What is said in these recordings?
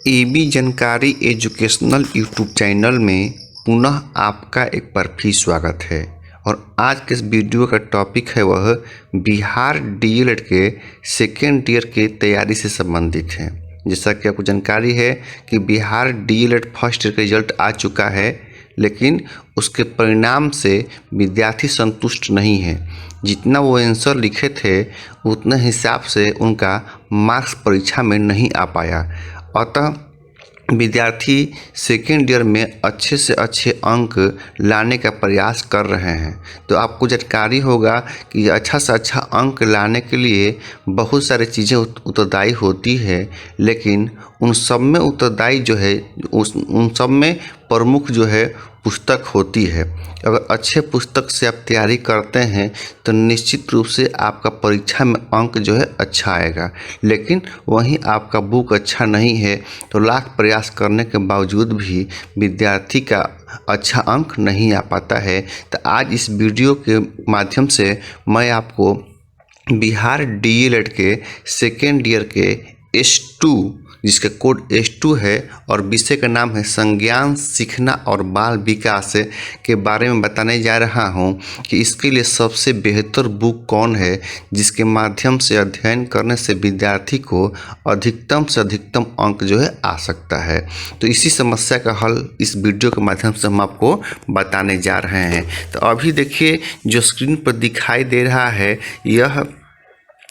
AB जानकारी educational YouTube channel में पुनः आपका एक बार फिर स्वागत है। और आज के इस वीडियो का टॉपिक है वह बिहार डीएलएड के सेकेंड ईयर के तैयारी से संबंधित है। जैसा कि आपको जानकारी है कि बिहार डीएलएड फर्स्ट ईयर का रिजल्ट आ चुका है, लेकिन उसके परिणाम से विद्यार्थी संतुष्ट नहीं है। जितना वो आंसर लिखे थे उतने हिसाब से उनका मार्क्स परीक्षा में नहीं आ पाया। अतः विद्यार्थी सेकेंड ईयर में अच्छे से अच्छे अंक लाने का प्रयास कर रहे हैं। तो आपको जानकारी होगा कि अच्छा से अच्छा अंक लाने के लिए बहुत सारी चीज़ें उत्तरदायी होती है, लेकिन उन सब में उत्तरदायी जो है उन सब में प्रमुख जो है पुस्तक होती है। अगर अच्छे पुस्तक से आप तैयारी करते हैं तो निश्चित रूप से आपका परीक्षा में अंक जो है अच्छा आएगा। लेकिन वहीं आपका बुक अच्छा नहीं है तो लाख प्रयास करने के बावजूद भी विद्यार्थी का अच्छा अंक नहीं आ पाता है। तो आज इस वीडियो के माध्यम से मैं आपको बिहार डीएलएड के सेकेंड ईयर के S2 जिसका कोड S2 है और विषय का नाम है संज्ञान सीखना और बाल विकास के बारे में बताने जा रहा हूं कि इसके लिए सबसे बेहतर बुक कौन है, जिसके माध्यम से अध्ययन करने से विद्यार्थी को अधिकतम से अधिकतम अंक जो है आ सकता है। तो इसी समस्या का हल इस वीडियो के माध्यम से हम आपको बताने जा रहे हैं। तो अभी देखिए जो स्क्रीन पर दिखाई दे रहा है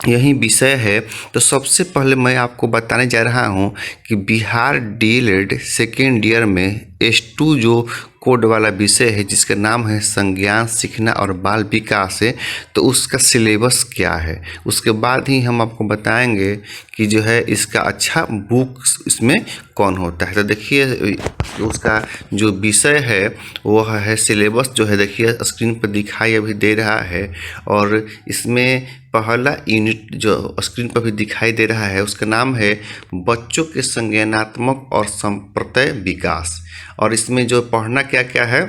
यही विषय है। तो सबसे पहले मैं आपको बताने जा रहा हूं कि बिहार डीएलएड सेकेंड ईयर में S2 जो कोड वाला विषय है जिसका नाम है संज्ञान सीखना और बाल विकास है, तो उसका सिलेबस क्या है। उसके बाद ही हम आपको बताएंगे कि जो है इसका अच्छा बुक इसमें कौन होता है। तो देखिए उसका जो विषय है वह है सिलेबस जो है, देखिए स्क्रीन पर दिखाई अभी दे रहा है। और इसमें पहला यूनिट जो स्क्रीन पर भी दिखाई दे रहा है उसका नाम है बच्चों के संज्ञानात्मक और संप्रत्यय विकास। और इसमें जो पढ़ना क्या क्या है,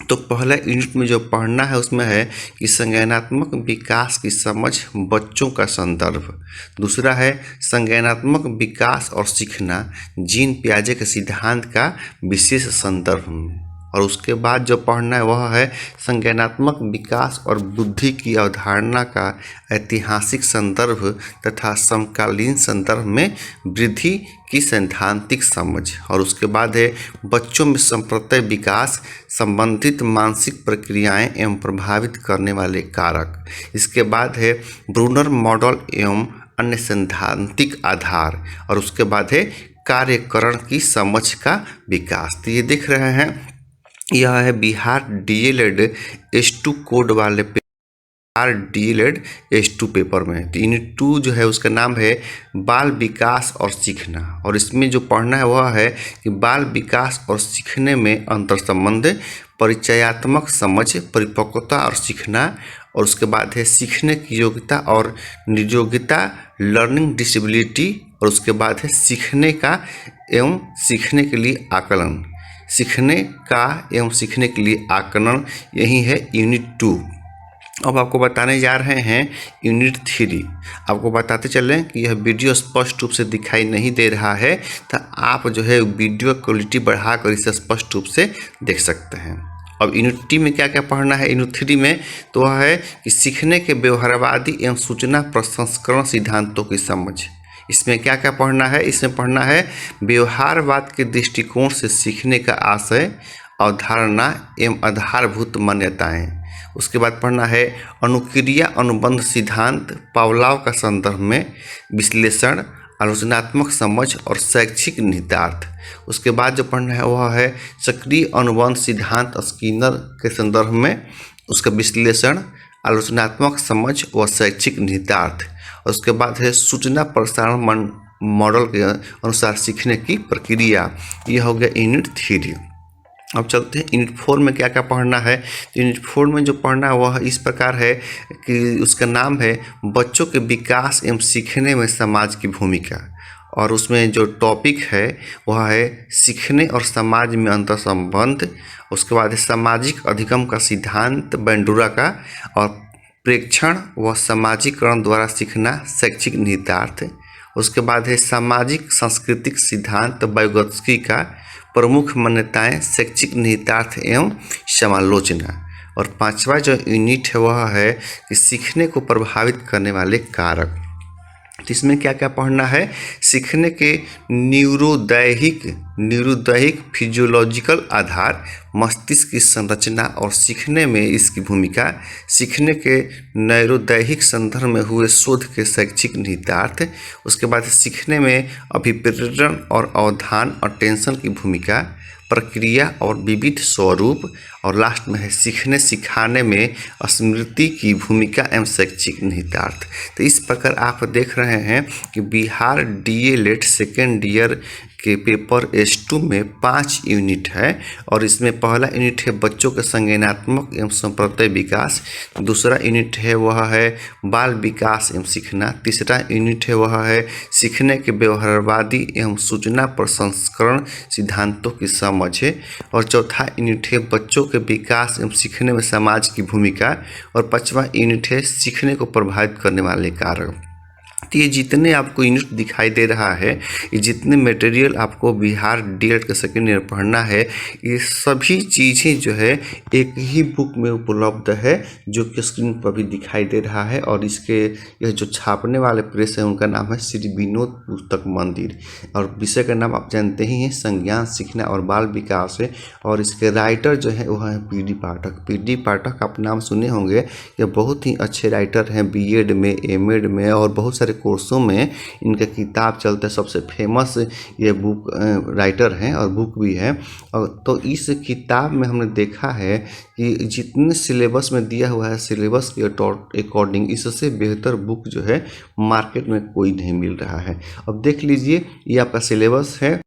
तो पहला यूनिट में जो पढ़ना है उसमें है कि संज्ञानात्मक विकास की समझ बच्चों का संदर्भ। दूसरा है संज्ञानात्मक विकास और सीखना जीन पियाजे के सिद्धांत का विशेष संदर्भ में। और उसके बाद जो पढ़ना है वह है संज्ञानात्मक विकास और बुद्धि की अवधारणा का ऐतिहासिक संदर्भ तथा समकालीन संदर्भ में वृद्धि की सैद्धांतिक समझ। और उसके बाद है बच्चों में संप्रत्यय विकास संबंधित मानसिक प्रक्रियाएं एवं प्रभावित करने वाले कारक। इसके बाद है ब्रूनर मॉडल एवं अन्य सैद्धांतिक आधार। और उसके बाद है कार्यकरण की समझ का विकास। तो ये देख रहे हैं यह है बिहार डीएलएड S2 कोड वाले बिहार डीएलएड S2 पेपर में। तो यूनिट 2 जो है उसका नाम है बाल विकास और सीखना। और इसमें जो पढ़ना है वह है कि बाल विकास और सीखने में अंतर संबंध, परिचयात्मक समझ, परिपक्वता और सीखना। और उसके बाद है सीखने की योग्यता और नियोगिता, लर्निंग डिसेबिलिटी। और उसके बाद है सीखने का एवं सीखने के लिए आकलन, सीखने का एवं सीखने के लिए आकलन। यही है यूनिट 2। अब आपको बताने जा रहे हैं यूनिट 3। आपको बताते चलें कि यह वीडियो स्पष्ट रूप से दिखाई नहीं दे रहा है, तो आप जो है वीडियो क्वालिटी बढ़ाकर इसे स्पष्ट रूप से देख सकते हैं। अब यूनिट 3 में क्या क्या पढ़ना है यूनिट 3 में, तो वह है कि सीखने के व्यवहारवादी एवं सूचना प्रसंस्करण सिद्धांतों की समझ। इसमें क्या क्या पढ़ना है, इसमें पढ़ना है व्यवहारवाद के दृष्टिकोण से सीखने का आशय, अवधारणा एवं आधारभूत मान्यताएं। उसके बाद पढ़ना है अनुक्रिया अनुबंध सिद्धांत पावलोव का संदर्भ में विश्लेषण, आलोचनात्मक समझ और शैक्षिक निहितार्थ। उसके बाद जो पढ़ना है वह है सक्रिय अनुबंध सिद्धांत स्किनर के संदर्भ में, उसका विश्लेषण, आलोचनात्मक समझ व शैक्षिक निहितार्थ। और उसके बाद है सूचना प्रसारण मॉडल के अनुसार सीखने की प्रक्रिया। यह हो गया यूनिट 3। अब चलते हैं यूनिट 4 में क्या क्या पढ़ना है। यूनिट 4 में जो पढ़ना है वह इस प्रकार है कि उसका नाम है बच्चों के विकास एवं सीखने में समाज की भूमिका। और उसमें जो टॉपिक है वह है सीखने और समाज में अंतर संबंध। उसके बाद है सामाजिक अधिगम का सिद्धांत बेंडूरा का, और प्रेक्षण व सामाजिकरण द्वारा सीखना, शैक्षिक निहितार्थ। उसके बाद है सामाजिक सांस्कृतिक सिद्धांत वाइगोत्स्की का प्रमुख मान्यताएं, शैक्षिक निहितार्थ एवं समालोचना। और 5वां जो यूनिट है वह है कि सीखने को प्रभावित करने वाले कारक। तो इसमें क्या क्या पढ़ना है? सीखने के न्यूरोदैहिक फिजियोलॉजिकल आधार, मस्तिष्क की संरचना और सीखने में इसकी भूमिका, सीखने के न्यूरोदैहिक संदर्भ में हुए शोध के शैक्षिक निहितार्थ, उसके बाद सीखने में अभिप्रेरण और अवधान अटेंशन की भूमिका, प्रक्रिया और विविध स्वरूप, और लास्ट में है सीखने सिखाने में स्मृति की भूमिका एवं शैक्षिक निहितार्थ। तो इस प्रकार आप देख रहे हैं कि बिहार डीएलएड सेकेंड ईयर के पेपर S2 में 5 यूनिट है और इसमें पहला यूनिट है बच्चों के संज्ञानात्मक एवं संप्रदाय विकास, दूसरा यूनिट है वह है बाल विकास एवं सीखना, तीसरा यूनिट है वह है सीखने के व्यवहारवादी एवं सूचना प्रसंस्करण सिद्धांतों की समझ है, और चौथा यूनिट है बच्चों के विकास एवं सीखने में समाज की भूमिका, और 5वां यूनिट है सीखने को प्रभावित करने वाले कारक। तो ये जितने आपको यूनिट दिखाई दे रहा है, ये जितने मटेरियल आपको बिहार डीएलएड के सेकेंड ईयर पढ़ना है, ये सभी चीज़ें जो है एक ही बुक में उपलब्ध है जो कि स्क्रीन पर भी दिखाई दे रहा है। और इसके यह जो छापने वाले प्रेस है उनका नाम है श्री विनोद पुस्तक मंदिर, और विषय का नाम आप जानते ही हैं संज्ञान, सीखना और बाल विकास है। और इसके राइटर जो है वह है पीडी पाठक। पीडी पाठक आप नाम सुने होंगे, ये बहुत ही अच्छे राइटर हैं, बीएड में, एमएड में और बहुत सारे कोर्सों में इनका किताब चलता है। सबसे फेमस ये बुक राइटर हैं और बुक भी है। और तो इस किताब में हमने देखा है कि जितने सिलेबस में दिया हुआ है, सिलेबस के अकॉर्डिंग इससे बेहतर बुक जो है मार्केट में कोई नहीं मिल रहा है। अब देख लीजिए, ये आपका सिलेबस है।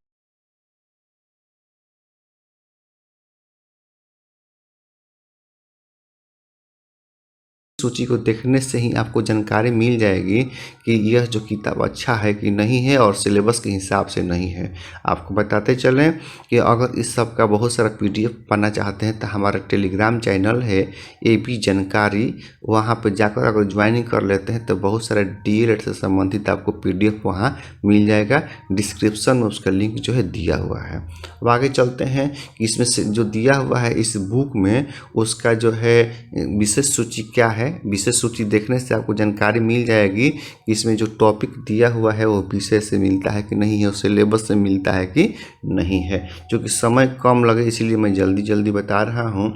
सूची को देखने से ही आपको जानकारी मिल जाएगी कि यह जो किताब अच्छा है कि नहीं है और सिलेबस के हिसाब से नहीं है। आपको बताते चलें कि अगर इस सब का बहुत सारा पीडीएफ पढ़ना चाहते हैं तो हमारा टेलीग्राम चैनल है एबी जानकारी, वहां पर जाकर अगर ज्वाइनिंग कर लेते हैं तो बहुत सारा डीएलएड से संबंधित आपको पीडीएफ वहां मिल जाएगा। डिस्क्रिप्शन में उसका लिंक जो है दिया हुआ है। अब आगे चलते हैं कि इसमें से जो दिया हुआ है इस बुक में उसका जो है विशेष सूची क्या है। विशेष सूची देखने से आपको जानकारी मिल जाएगी कि इसमें जो टॉपिक दिया हुआ है वो विषय से मिलता है कि नहीं है, सिलेबस से मिलता है कि नहीं है। क्योंकि समय कम लगे इसीलिए मैं जल्दी बता रहा हूँ।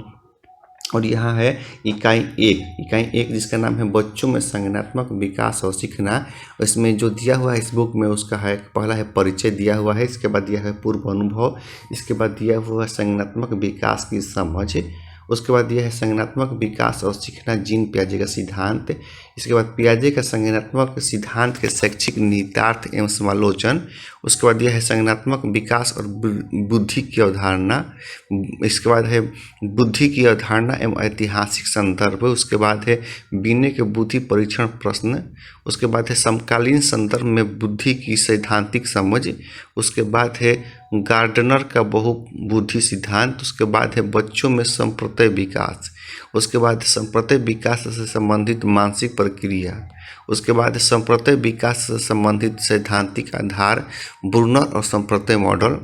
और यहाँ है इकाई एक जिसका नाम है बच्चों में संज्ञानात्मक विकास और सीखना। इसमें जो दिया हुआ है इस बुक में उसका है पहला है परिचय दिया हुआ है, इसके बाद दिया है पूर्व अनुभव, इसके बाद दिया हुआ है संज्ञानात्मक विकास की समझ, उसके बाद दिया है संज्ञानात्मक विकास और सीखना जीन पियाजे का सिद्धांत, इसके बाद पियाजे का संज्ञानात्मक सिद्धांत के शैक्षिक निहितार्थ एवं समालोचन, उसके बाद दिया है संज्ञानात्मक विकास और बुद्धि की अवधारणा, इसके बाद है बुद्धि की अवधारणा एवं ऐतिहासिक संदर्भ, उसके बाद है बीने के बुद्धि परीक्षण प्रश्न, उसके बाद है समकालीन संदर्भ में बुद्धि की सैद्धांतिक समझ, उसके बाद है गार्डनर का बहुबुद्धि सिद्धांत, उसके बाद है बच्चों में संप्रदाय विकास, उसके बाद संप्रदाय विकास से संबंधित मानसिक प्रक्रिया, उसके बाद संप्रदाय विकास से संबंधित सैद्धांतिक आधार ब्रूनर और संप्रदाय मॉडल,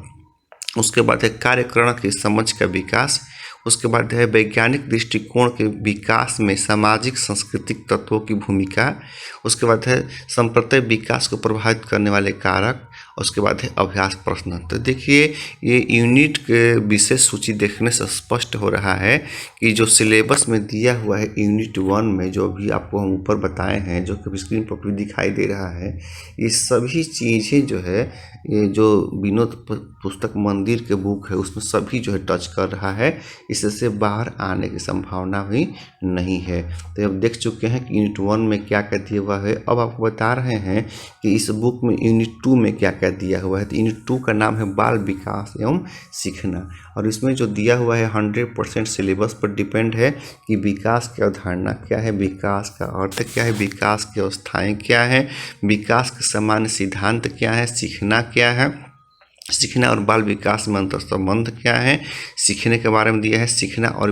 उसके बाद है कार्यकरण की समझ का विकास, उसके बाद है वैज्ञानिक दृष्टिकोण के विकास में सामाजिक सांस्कृतिक तत्वों की भूमिका, उसके बाद है संप्रदाय विकास को प्रभावित करने वाले कारक, उसके बाद है अभ्यास प्रश्न। तो देखिए ये यूनिट के विशेष सूची देखने से स्पष्ट हो रहा है कि जो सिलेबस में दिया हुआ है यूनिट 1 में जो अभी आपको हम ऊपर बताए हैं, जो कि स्क्रीन पर भी दिखाई दे रहा है, ये सभी चीज़ें जो है ये जो विनोद पुस्तक मंदिर के बुक है उसमें सभी जो है टच कर रहा है, इससे बाहर आने की संभावना भी नहीं है। तो अब देख चुके हैं कि यूनिट 1 में क्या क्या दिया हुआ है। अब आपको बता रहे हैं कि इस बुक में यूनिट 2 में क्या क्या दिया हुआ है। तो यूनिट 2 का नाम है बाल विकास एवं सीखना, और इसमें जो दिया हुआ है 100% सिलेबस पर डिपेंड है कि विकास की अवधारणा क्या है, विकास का अर्थ क्या है, विकास की अवस्थाएँ क्या है, विकास के सामान्य सिद्धांत क्या है, सीखना क्या है, सीखना और बाल विकास में अंतर संबंध क्या है, सीखने के बारे में दिया है, सीखना और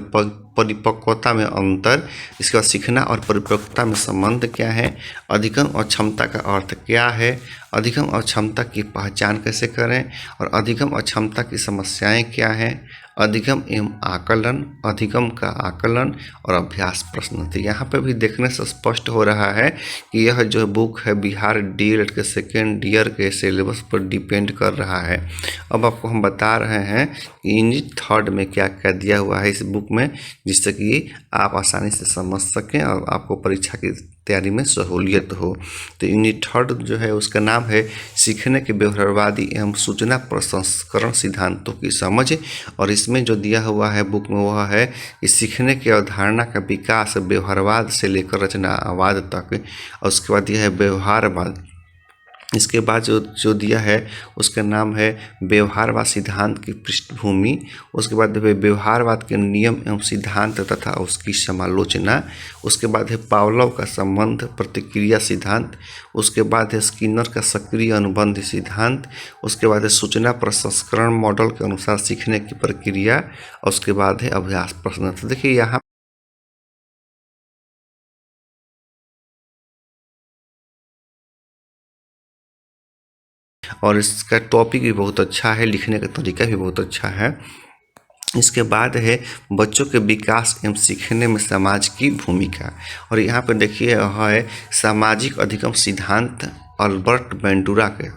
परिपक्वता में अंतर, इसके बाद सीखना और परिपक्वता में संबंध क्या है, अधिगम और क्षमता का अर्थ क्या है, अधिगम अक्षमता की पहचान कैसे करें और अधिगम अक्षमता की समस्याएं क्या हैं, अधिगम एवं आकलन, अधिगम का आकलन और अभ्यास प्रश्न। तो यहाँ पे भी देखने से स्पष्ट हो रहा है कि यह जो बुक है बिहार डीएलएड के सेकेंड ईयर के सिलेबस पर डिपेंड कर रहा है। अब आपको हम बता रहे हैं कि यूनिट 3 में क्या क्या दिया हुआ है इस बुक में, जिससे कि आप आसानी से समझ सकें और आपको परीक्षा की तैयारी में सहूलियत हो। तो यूनिट 3 जो है उसका नाम है सीखने के व्यवहारवादी एवं सूचना प्रसंस्करण सिद्धांतों की समझ। और इसमें जो दिया हुआ है बुक में वह है कि सीखने की अवधारणा का विकास व्यवहारवाद से लेकर रचनावाद तक, और उसके बाद यह है व्यवहारवाद। इसके बाद जो दिया है उसका नाम है व्यवहारवाद सिद्धांत की पृष्ठभूमि। उसके बाद है व्यवहारवाद के नियम एवं सिद्धांत तथा उसकी समालोचना। उसके बाद है पावलोव का संबंध प्रतिक्रिया सिद्धांत। उसके बाद है स्किनर का सक्रिय अनुबंध सिद्धांत। उसके बाद है सूचना प्रसंस्करण मॉडल के अनुसार सीखने की प्रक्रिया। और उसके बाद है अभ्यास प्रश्न। तो देखिए यहाँ और इसका टॉपिक भी बहुत अच्छा है, लिखने का तरीका भी बहुत अच्छा है। इसके बाद है बच्चों के विकास एवं सीखने में समाज की भूमिका। और यहाँ पर देखिए है सामाजिक अधिगम सिद्धांत अल्बर्ट बैंडुरा के।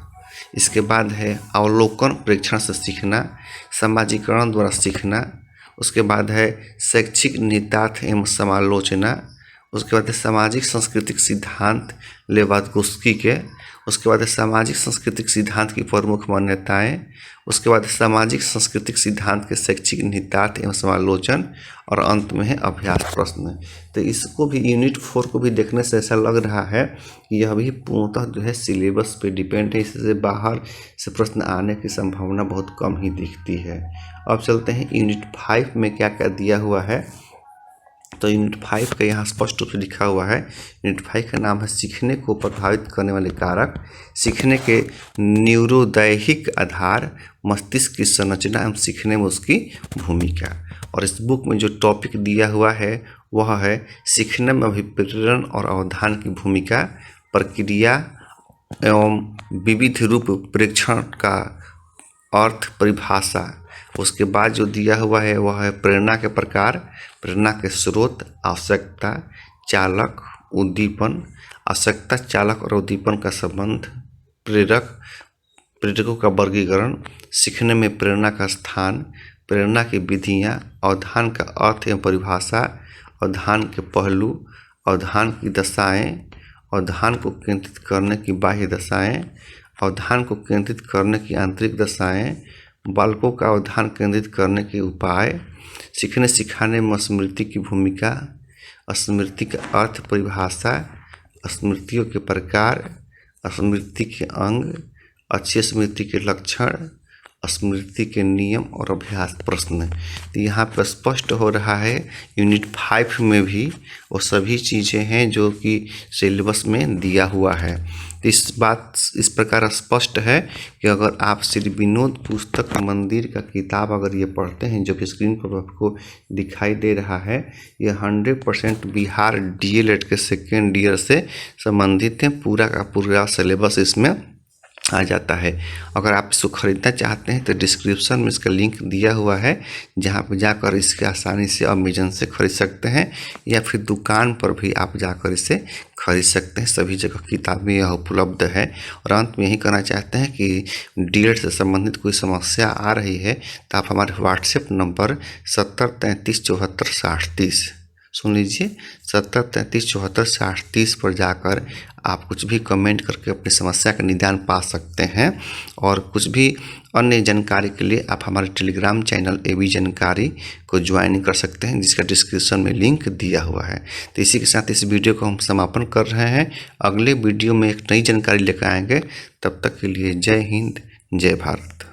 इसके बाद है अवलोकन प्रेक्षण से सीखना, सामाजिकरण द्वारा सीखना। उसके बाद है शैक्षिक निहितार्थ एवं समालोचना। उसके बाद है सामाजिक सांस्कृतिक सिद्धांत लेवादोव्स्की के। उसके बाद है सामाजिक सांस्कृतिक सिद्धांत की प्रमुख मान्यताएं। उसके बाद सामाजिक सांस्कृतिक सिद्धांत के शैक्षिक निहितार्थ एवं समालोचन। और अंत में है अभ्यास प्रश्न। तो इसको भी यूनिट 4 को भी देखने से ऐसा लग रहा है कि यह भी पूर्णतः जो है सिलेबस पे डिपेंड है, इससे बाहर से प्रश्न आने की संभावना बहुत कम ही दिखती है। अब चलते हैं यूनिट 5 में क्या क्या दिया हुआ है। तो यूनिट 5 का यहाँ स्पष्ट रूप से लिखा हुआ है। यूनिट 5 का नाम है सीखने को प्रभावित करने वाले कारक, सीखने के न्यूरोदैहिक आधार, मस्तिष्क की संरचना एवं सीखने में उसकी भूमिका। और इस बुक में जो टॉपिक दिया हुआ है वह है सीखने में अभिप्रेरण और अवधान की भूमिका, प्रक्रिया एवं विविध रूप प्रेक्षण का अर्थ परिभाषा। उसके बाद जो दिया हुआ है वह है प्रेरणा के प्रकार, प्रेरणा के स्रोत, आवश्यकता, चालक, उद्दीपन, आवश्यकता, चालक और उद्दीपन का संबंध, प्रेरकों का वर्गीकरण, सीखने में प्रेरणा का स्थान, प्रेरणा की विधियाँ, अवधान का अर्थ एवं परिभाषा, अवधान के पहलू, अवधान की दशाएँ, अवधान को केंद्रित करने की बाह्य दशाएँ, अवधान को केंद्रित करने की आंतरिक दशाएँ, बालकों का अवधान केंद्रित करने के उपाय, सीखने सिखाने में स्मृति की भूमिका, स्मृति का अर्थ परिभाषा, स्मृतियों के प्रकार, स्मृति के अंग, अच्छी स्मृति के लक्षण, स्मृति के नियम और अभ्यास प्रश्न। तो यहाँ पर स्पष्ट हो रहा है यूनिट 5 में भी वो सभी चीज़ें हैं जो कि सिलेबस में दिया हुआ है। तो इस प्रकार स्पष्ट है कि अगर आप श्री विनोद पुस्तक मंदिर का किताब अगर ये पढ़ते हैं, जो कि स्क्रीन पर आपको दिखाई दे रहा है, ये 100% बिहार डीएलएड के सेकेंड ईयर से संबंधित है। पूरा का पूरा सिलेबस इसमें आ जाता है। अगर आप इसको ख़रीदना चाहते हैं तो डिस्क्रिप्शन में इसका लिंक दिया हुआ है, जहां पर जाकर इसके आसानी से अमेजन से ख़रीद सकते हैं या फिर दुकान पर भी आप जाकर इसे खरीद सकते हैं। सभी जगह किताबें यह उपलब्ध है। और अंत में यही कहना चाहते हैं कि डीएलएड से संबंधित कोई समस्या आ रही है तो आप हमारे व्हाट्सएप नंबर 70 33 74 60 30 सुन लीजिए, 70 33 74 60 30 पर जाकर आप कुछ भी कमेंट करके अपनी समस्या का निदान पा सकते हैं। और कुछ भी अन्य जानकारी के लिए आप हमारे टेलीग्राम चैनल एबी जानकारी को ज्वाइन कर सकते हैं, जिसका डिस्क्रिप्शन में लिंक दिया हुआ है। तो इसी के साथ इस वीडियो को हम समापन कर रहे हैं। अगले वीडियो में एक नई जानकारी लेकर आएंगे। तब तक के लिए जय हिंद, जय भारत।